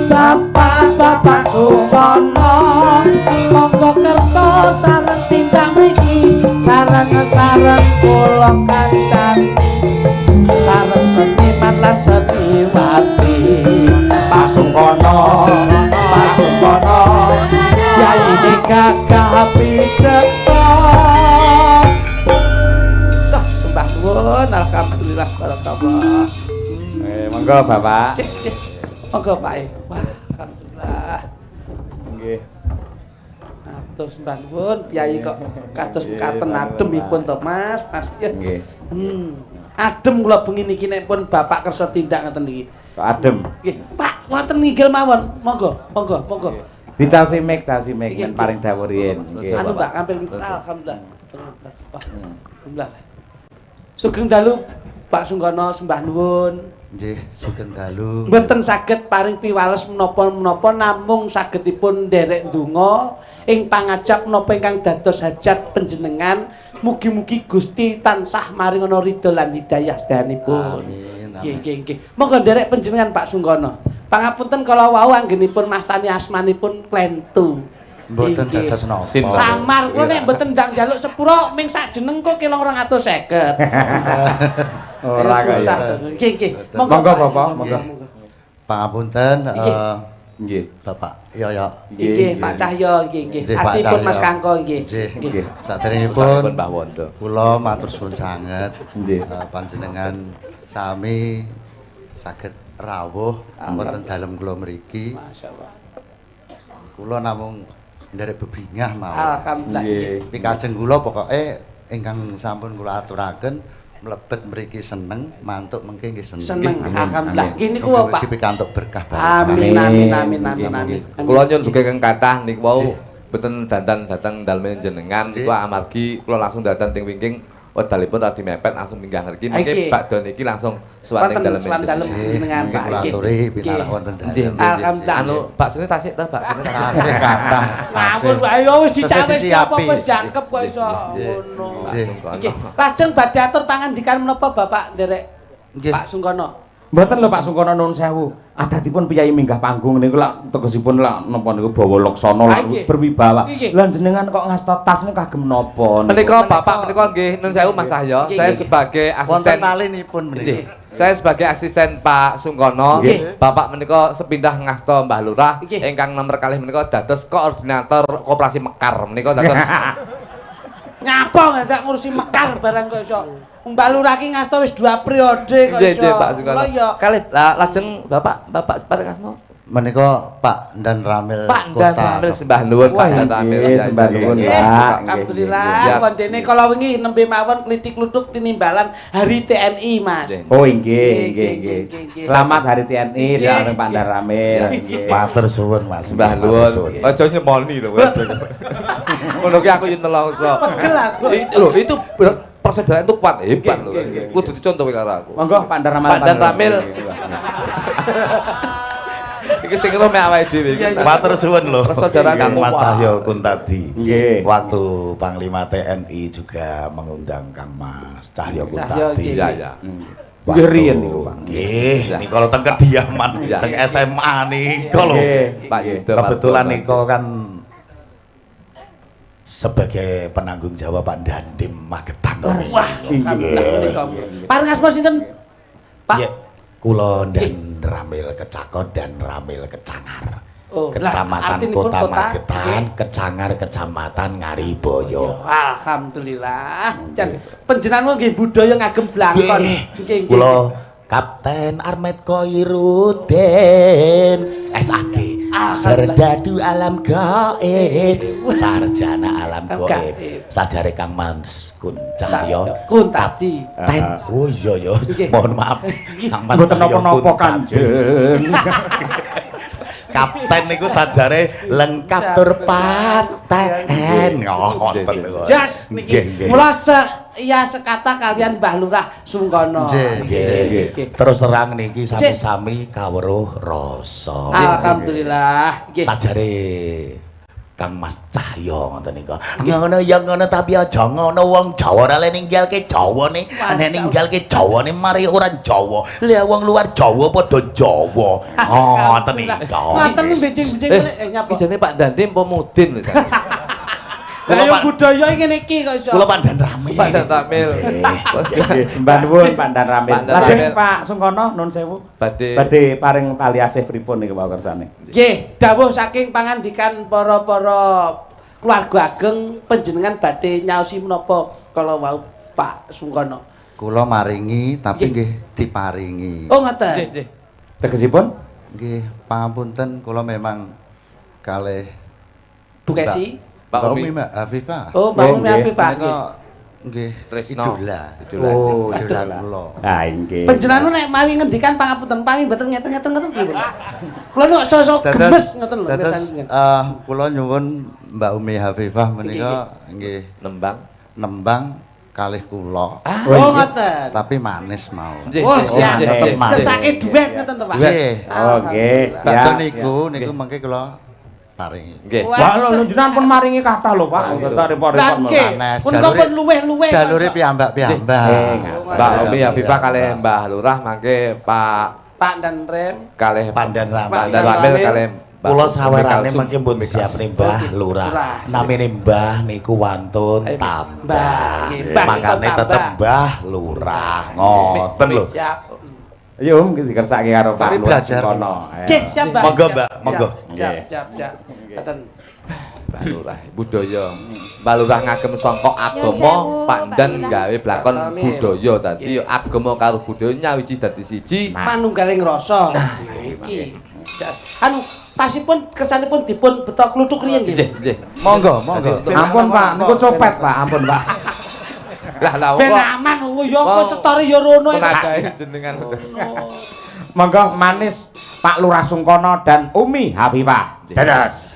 Bapak Sungkono monggo kersa sareng tindak mriki. Sareng kula kancani sareng seniman lan seniwati. Pak Sungkono yaine gagah pideksa. Sembah nuwun, alhamdulillah barakallah. Monggo Bapak. Monggo Pak. Wah, alhamdulillah. Nggih. Atur sembah nuwun, Kyai kok kados katen ademipun to, Mas. Nggih. Adem kula bengi niki nek pun Bapak kersa tindak ngoten niki. Kok adem. Nggih, Pak, wonten nginggil mawon. Monggo. Dicaosi mik men paring dawuh riyen. Nggih. Anu Mbak, ampil alhamdulillah. Alhamdulillah. Sugeng dalu Pak Sungkono sembah nuwun. Nggih, sugeng dalu. Mboten saged paring piwales menapa-menapa namung sagedipun nderek ndonga ing pangajap menapa ingkang dados hajat panjenengan. Mugi-mugi Gusti tansah maringana ridho lan hidayah sedayanipun. Amin. Nggih. Monggo nderek panjenengan Pak Sungkono. Pangapunten kala wau anggenipun mastani asmanipun Klentu. Mboten dados napa. Samar kula nek mboten ndang njaluk sepuro ming sajeneng kok kilo 250. Ora kaya. Nggih. Monggo Bapak, monggo. Pangapunten Nggih. Bapak Yoyo. Nggih, Pak Cahyo nggih. Atipun Mas Kangko nggih. Nggih. Saderengipun Mbah Wondo. kula matur suwun sanget. Nggih. Panjenengan sami saged rawuh wonten dalem kula mriki. Masyaallah. Kula namung nderek bebingah mawon. Alhamdulillah. Nggih. Pikajeng kula pokoke ingkang sampun kula aturaken mlebet mriki seneng, mantuk mengke nggih seneng. Seneng, alhamdulillah. Nggih niku Pak. Mugi pikantuk berkah barokah. Amin. Kula nyuwun dugi kang kathah niku wau mboten dandan dateng dalem jenengan niku amargi kula langsung dandan ting wingking wedalipun radi mepet langsung minggah ngriki mengke bakdo niki langsung suwate dalem jenengan Pak. Kula aturi pinarak wonten dalem. Alhamdulillah. Anu baksune tasik ta baksune Tasih kathah. Ampun ayo wis dicawet apa disiapi. wis jangkep kok iso ngono. Nggih. Nggih. Lajeng badhe atur pangandikan menapa Bapak nderek Nggih. Pak Sungkono? Mboten lho Pak Sungkono nuwun sewu. Adatipun piyai minggah panggung niku lak tegesipun lak napa niku bawa laksana lak berwibawa. Lah jenengan kok ngasta tas niku kagem napa? Menika Bapak menika nggih nun sewu Mas Cahyo. Saya sebagai Wonten asisten talinipun mriki. Saya sebagai asisten Pak Sungkono, Bapak menika sepindah ngasta Mbah Lurah ingkang nomor kalih menika dados koordinator koperasi Mekar menika dados Nyapa ndak ngurusi Mekar barang kok iso. Mbak Lurah ki ngasta wis 2 periode kok iso. nggih Pak Sungkono. Lah ya Kalih lajeng Bapak separeng asma. Menika Pak Dan Ramil Pak Dan Ramil sembah nuwun Pak Dan Ramil. Sembah nuwun Nggih, Pak. alhamdulillah. Siap. Wondene kala wingi nembe mawon klitik lutuk tinimbalan Hari TNI, Mas. Oh Nggih. Selamat Hari TNI sareng Pak Dan Ramil. Nggih. Matur suwun Mas. Sembah nuwun. Aja nyemoni lho. Ngono ki aku yen nelongso. Pegel aku. Itu persaudaraan itu kuat hebat lho. Kudu dicontoh karo aku. Monggo Pak Dan Ramil. Pak Dan Ramil. Iki sing rome awake dhewe iki. Matur suwun lho. Persaudaraan Kang kamu Mas kuat. Cahyo Kuntadi. Nggih. Waktu Panglima TNI juga mengundang Kang Mas Cahyo Kuntadi. Iya ya. Nggih riyen niku Pak. Nggih, nika lho teng kediaman, teng SMA nika lho. Pak Yudo. Kebetulan nika kan sebagai penanggung jawab Pak Dandim Magetan. Wah, alhamdulillah menika. Paring asma sinten? Pak. Ya, kula dan Ramil Kecakot dan Ramil Kecangar. Oh, Kecamatan artinipun Kota kota, Magetan, nggih. Kecangar Kecamatan Ngariboyo. Alhamdulillah. Jan panjenengan nggih budaya ngagem blangkon. Kula Kapten Armet Koirudin SAG Serdadu alam gaib, sarjana alam gaib. Sajare Kang Mas Kun Cahyo Kuntadi. ten. Oh iya ya. Mohon maaf. Kang Mas Mboten Cahyo napa-napa Kuntadi. Kanjeng. Kapten niku sajare lengkap tur paten. Oh, ngoten lho. Jas Nggih, niki. nggih. Mula ya sekata kalian Mbah Lurah Sungkono. Nggih. Terus terang niki sami-sami kawruh rasa. Alhamdulillah. Nggih. Sajare Kang Mas Cahyo ngoten nika. Ngono ya ngono tapi aja ngono wong Jawa ora le ninggalke Jawane. Nek ninggalke Jawane mari ora Jawa. Lah wong luar Jawa padha Jawa. Ngoten nika. Ngoten becing-becing nyapa. Ijane Pak Dandi apa Mudin lho. Lah yo budaya ngene iki kok iso. Kula pandan rame. Pak Dan Tamil. Mbah nuwun Pak Dan Ramil. Pak Dan Lajeng Ramil. Pak Sungkono nun sewu. Badhe Paring tali asih pripun niku Pak kersane. Nggih, dawuh saking pangandikan para keluarga ageng panjenengan badhe nyaosi menapa kala wau Pak Sungkono. Kula maringi tapi nggih diparingi. Oh ngoten. nggih. Tegesipun Nggih, pangapunten kula memang kalih Bu Kesi. Pak Mbak Umi. Umi Mbak Afifah. Oh, Mbak Umi Nggih. Afifah. Menika nggih Tresno. idola. Oh, Idola idola. kula. Ah inggih. Panjenengan nek mawi ngendikan pangapunten pami mboten ngeten-ngeten ngoten pripun? Kula nek sosok gemes ngoten lho Dados biasane. kula nyuwun Mbak Umi Hafifah menika nggih Nembang. nembang kalih kula. Oh ngoten. Tapi manis mau. Nggih, Oh, nggih, siap. nggih, tetep nggih. manis. Kesake duet ngoten to, Pak. Nggih. Oh nggih. Bakto Ya. niku mengke kula paringi. Nggih. Wah, lho jenengan pun maringi kathah lho Pak. Kata repot-repot. Lan nggih. Manes, Pun jalure- pun luweh-luweh. Jalure kok. piyambak-piyambak. Mbak Umi Hafifah kalih Mbah Lurah mangke Pak Pak dan Rem. kalih Pandan rame. Pak Dan Ramil kalih Mbak Kula Umi sawerane Kalsum. mengke pun siap Mbah Lurah. Lurah. Namine Mbah niku wantun Mbah. tambah. Nggih, Mbah Makane niku tetep tambah. Mbah Lurah. Ngoten lho. Siap. Yo dikersake karo Pak Tapi Lurah belajar Sungkono. Nggih, siap, Mbak. Monggo, Siap, Mbak, siap, monggo. Siap, siap, siap. Ngoten. Mbah Lurah budaya. Mbah Lurah ngagem sangka agama, sewu, Pandan Pak Lurah. gawe blakon Betul, budaya dadi agama karo budaya nyawiji dadi siji. Manunggaling rasa. Iki. Anu tasipun kersanipun dipun betok kluthuk riyen Nggih, nggih. nggih. Monggo, monggo. Ampun Pak, niku copet Pak, ampun Pak. Lah Ben kok aman ya kok setore ya rono ya. penadahe jenengan. Monggo manis Pak Lurah Sungkono dan Umi Hafifah. Dados.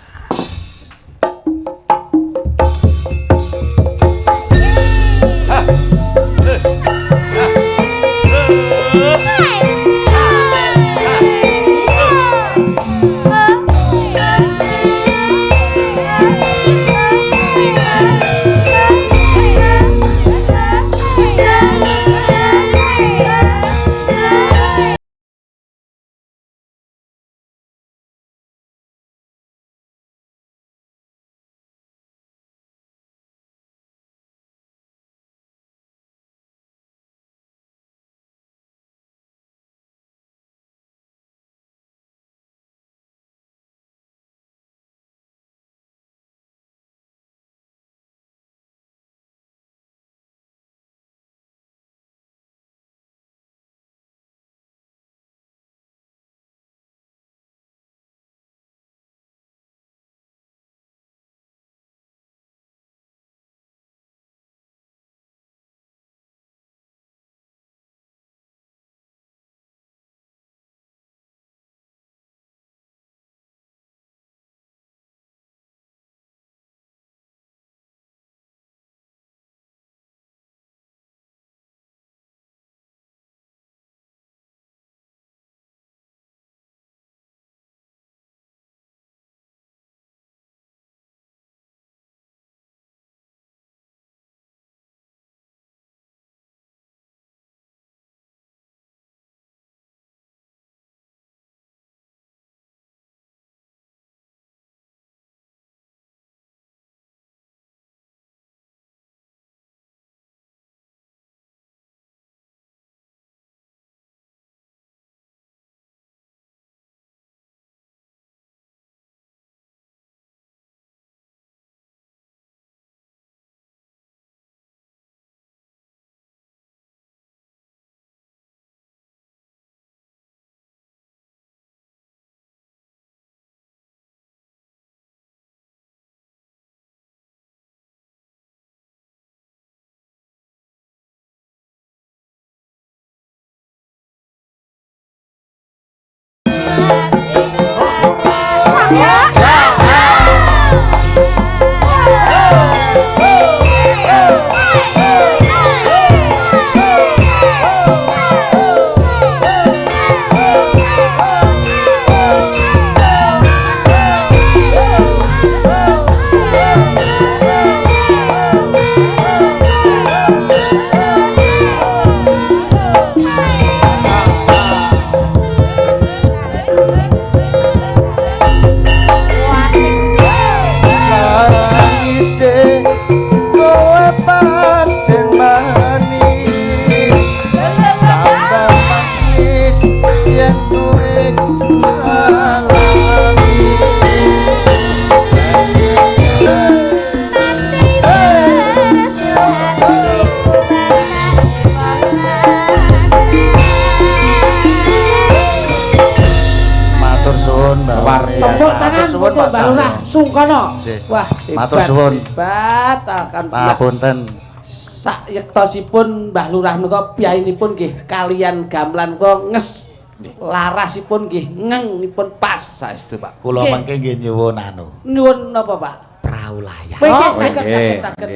Tepuk tangan untuk Mbak Lurah Sungkono. Wah, matur suwun. Hebat akan Papunten. Sak yektosipun Mbah Lurah menika piyayinipun nggih kalian gamelan kok nges larasipun nggih ngengipun pas Saestu, Pak. Kula mengke nggih nyuwun anu. nyuwun napa Pak? Prau layar. Oh, saged.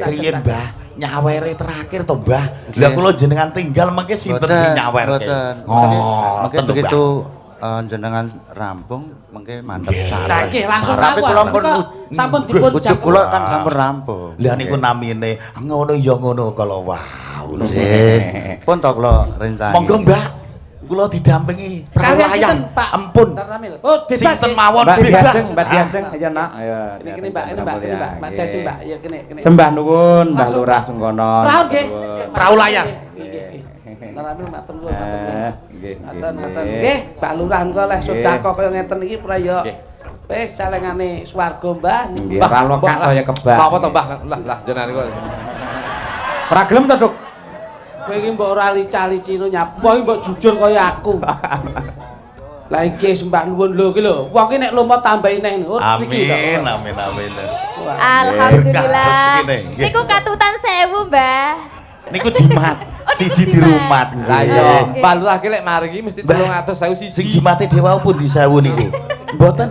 Riyen Mbah nyawere terakhir to Mbah. Lah kula jenengan tinggal mengke sinten sing nyawerke? Oh, mungkin begitu jenengan rampung mengke mandhap Lah nggih langsung Tapi kula pun sampun dipun ujug kula kan sampun rampung. Lah niku namine ngono ya ngono kala wau. Nggih. Pun to kula rencana. Monggo Mbah. Kula didampingi prau layar. Ampun. Oh, bebas. Sinten mawon Mbak bebas. Diajeng, ayo nak. Ayo. Ini Mbak, Mbak Diajeng Mbak. Ya kene. Sembah nuwun Mbah Lurah Sungkono. Prau nggih. Prau layar. Taramil matur nuwun. Nggih. Matur. Nggih, Mbak Lurah engko leh sedekah kaya ngeten iki praya. Wis calengane swarga Mbah. Nggih, ra lokak saya kebak. Apa to, Mbah? Lah jenengan niku. Ora gelem to, Duk? Kowe iki mbok ora lica-licino nyapo iki mbok jujur kaya aku. Lah iki sembah nuwun lho iki lho. Wong iki nek lumut tambahi neh. Amin, amin, amin. Alhamdulillah. Rezekine, nggih. Niku katutan 1000, Mbah. Niku jimat. Oh, niku Siji di jimat. rumah. Lah iya, Nggih. Mbah Lurah ki lek mari iki mesti 300.000 Sing siji. jimate dewa pun di 1000 niku. Mboten.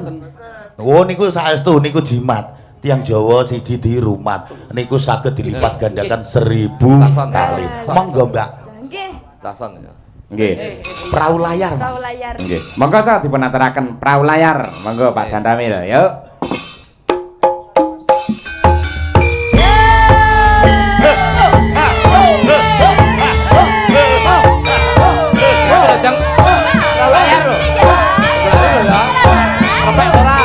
Oh niku saestu niku jimat. Tiang Jawa siji di rumah. Niku saged dilipat gandakan 1000 kali. Monggo, Mbak. Nggih. Tason ya. Nggih. Prau layar, Prau Mas. layar. Nggih. Monggo ta dipun aturaken prau layar. Monggo Pak Dandamil, yuk. Jeng. Layar lho. Layar lho ya. Repek ora.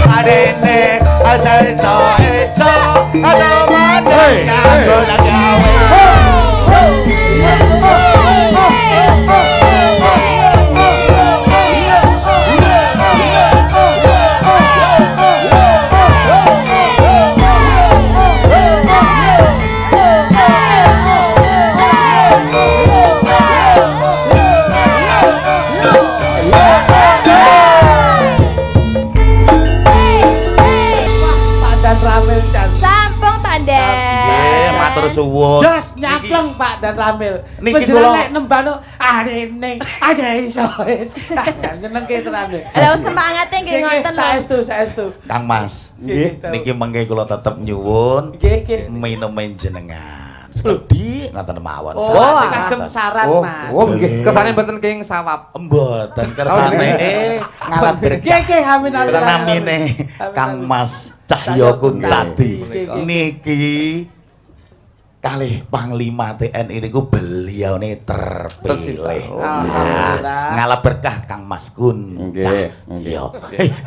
Adene asal eso ada mana yang gawe. Dan Ramil Chan. Sampung Pandan. Nggih, matur suwun. Jos nyapleng Pak dan Ramil. Niki Menjelang kula- nek nembano areneng aja iso wis. Jan nyenengke tenan. Halo semangate nggih ngoten lho. Saestu. Kang Mas. Nggih. Niki mengke kula tetep nyuwun Nggih. minumen jenengan. Sekedhi ngoten mawon. Oh, Salah. kagem saran Mas. Oh, nggih. Kesane mboten king sawap. Mboten kersane ngalah berkah. Nggih, amin amin. Namine Kang Mas Cahyo Kuntadi. Nggih. Niki kalih Panglima TNI niku beliaune terpilih. Alhamdulillah. Ngalah berkah Kang Mas Kun. Nggih. Cahyo.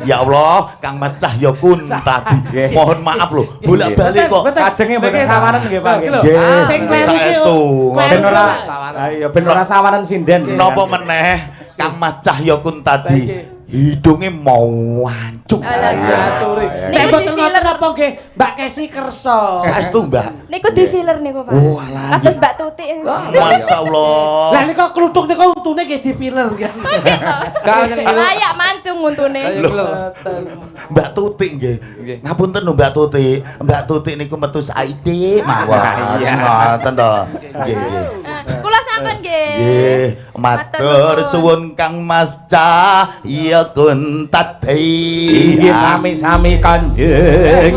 Ya Allah, Kang Mas Cahyo Kuntadi. Nggih. Mohon maaf lho, bolak-balik kok. Kajenge mboten sawaran nggih, Pak. Nggih, Sing kleru iki. saestu. Ben ora ayo ben ora sawaran sinden. Napa meneh Kang Mas Cahyo Kuntadi hidunge mau wancuk. Aturi. Niku Nek mboten di ngoten filler. apa nggih Mbak Kesi kersa. Saestu, Mbak. Niku di filler niku, Pak. Oh, alah. Kados Mbak Tuti. Masyaallah. Lah nika kluthuk nika untune nggih dipiler kan. Layak mancung untune. Mbak Tuti nggih. Ngapunten lho Mbak Tuti. Mbak Tuti niku metu saiki mawon. Iya. Ngoten to. Nggih, nggih. Sampun nggih. Nggih, matur suwun Kang Mas Cahya Kuntadi. Nggih sami-sami Kanjeng.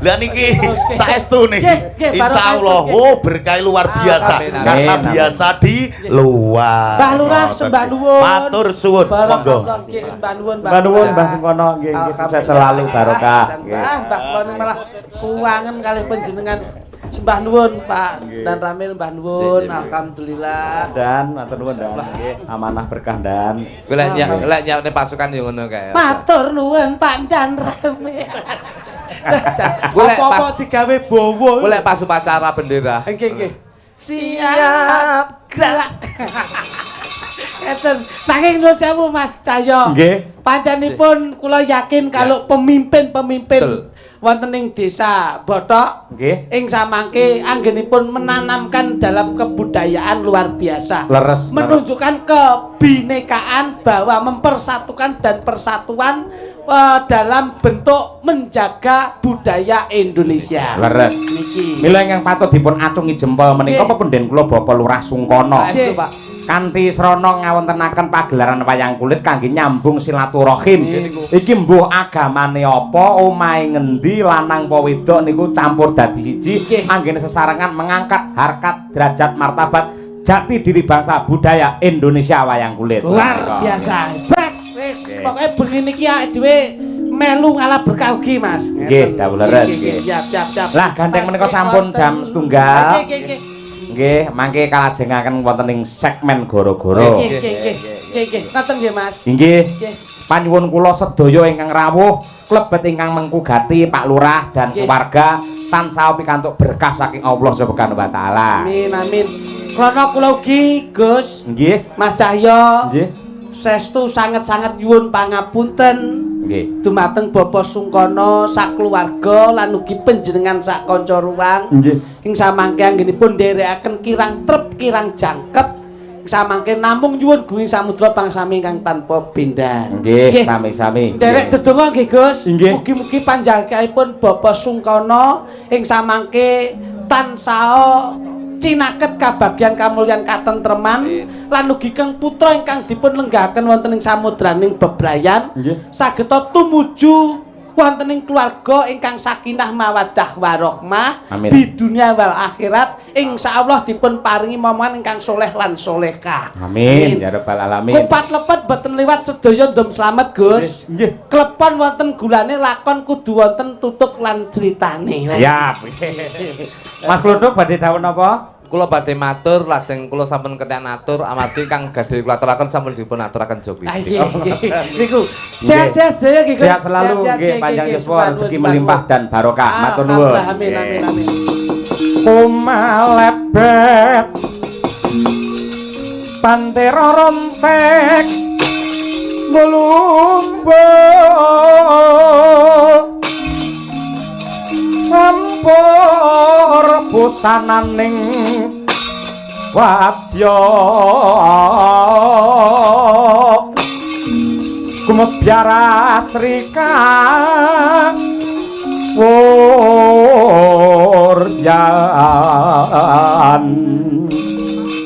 Lah niki saestu niki. Nggih, Insyaallah berkah luar biasa. Amin, amin. Karena Amin. biasa di luar. Mbah Lurah sembah nuwun. Matur suwun. Monggo. Barakallah nggih sembah nuwun Mbah nuwun Mbah Sungkono nggih sukses selalu barokah. Nggih. Mbah kula malah kuwangen kali panjenengan. Sembah nuwun Pak dan Ramil Mbah nuwun. Alhamdulillah. Dan matur nuwun Dan. Nggih, amanah berkah Dan. Kuwi lek nyawane pasukan yo ngono kae. Matur nuwun Pak dan Ramil. Golek Apa-apa digawe bowo. Kuwi lek pas upacara bendera. Nggih. Siap gerak. Eten, nanging nuwun sewu Mas Cahyo. Nggih. Panjenipun kula yakin kalau pemimpin-pemimpin wonten ing desa Bothok Nggih. ing samangke anggenipun menanamkan dalam kebudayaan luar biasa. Leres. Menunjukkan kebinekaan bahwa mempersatukan dan persatuan dalam bentuk menjaga budaya Indonesia. Leres. Niki. Mila ingkang patut dipun acungi jempol menika pependhen kula Bapak Lurah Sungkono. Nggih. Kanthi srana ngawontenaken pagelaran wayang kulit kangge nyambung silaturahim. Iki mbuh agamane apa, omahe ngendi, lanang apa wedok niku campur dadi siji, anggene sesarengan mengangkat harkat, derajat, martabat jati diri bangsa budaya Indonesia wayang kulit. Luar biasa. Hebat. Wis pokoke bengi niki awake dhewe melu ngalah berkah ugi, Mas. Nggih, dawuh leres. Nggih, siap. Lah gandeng menika sampun jam 1:00. Nggih. Nggih, mangke kalajengaken wonten ing segmen goro-goro. Nggih. Ngoten nggih, Mas. Inggih. Nggih. Panyuwun kula sedaya ingkang rawuh, klebet ingkang mengkugati Pak Lurah dan keluarga tansah pikantuk berkah saking Allah Subhanahu wa taala. Amin. Krana kula ugi, Gus, Nggih. Mas Cahyo, Nggih. saestu sanget-sanget nyuwun pangapunten Nggih. dumateng Bapak Sungkono sakeluarga lan ugi panjenengan sak kanca ruang. Nggih. Ing samangke anggenipun nderekaken kirang trep kirang jangkep. Ing samangke namung nyuwun gunging samudra pangsami ingkang tanpa bendan. Nggih, sami-sami. Derek dedonga nggih Gus. Nggih. Mugi-mugi panjangkaipun Bapak Sungkono ing samangke tansah cinaket kabagyan kamulyan katentreman lan ugi kang putra ingkang dipun lenggahaken wonten ing samudraning bebrayan Nggih. sageta tumuju wonten ing keluarga ingkang sakinah mawaddah warahmah Amin. bidunya wal akhirat insyaallah dipun paringi momongan ingkang soleh lan solehah. Amin ya rabbal alamin. Kupat lepet boten liwat sedaya ndom slamet Gus. Nggih. Klepon wonten gulane lakon kudu wonten tutuk lan critane. Siap. Mas Kluduk badhe dawuh napa? Kula badhe matur lajeng kula sampun ketian atur amargi kang gadhe kula aturaken sampun dipun aturaken Jogi. Niku sehat-sehat sedaya nggih Gus. Sehat selalu nggih panjang yuswa rezeki melimpah dan barokah. Matur nuwun. Amin. Kumalebet pantera rontek nglumbuk sampur busananing wadya kumebyara srika wuryan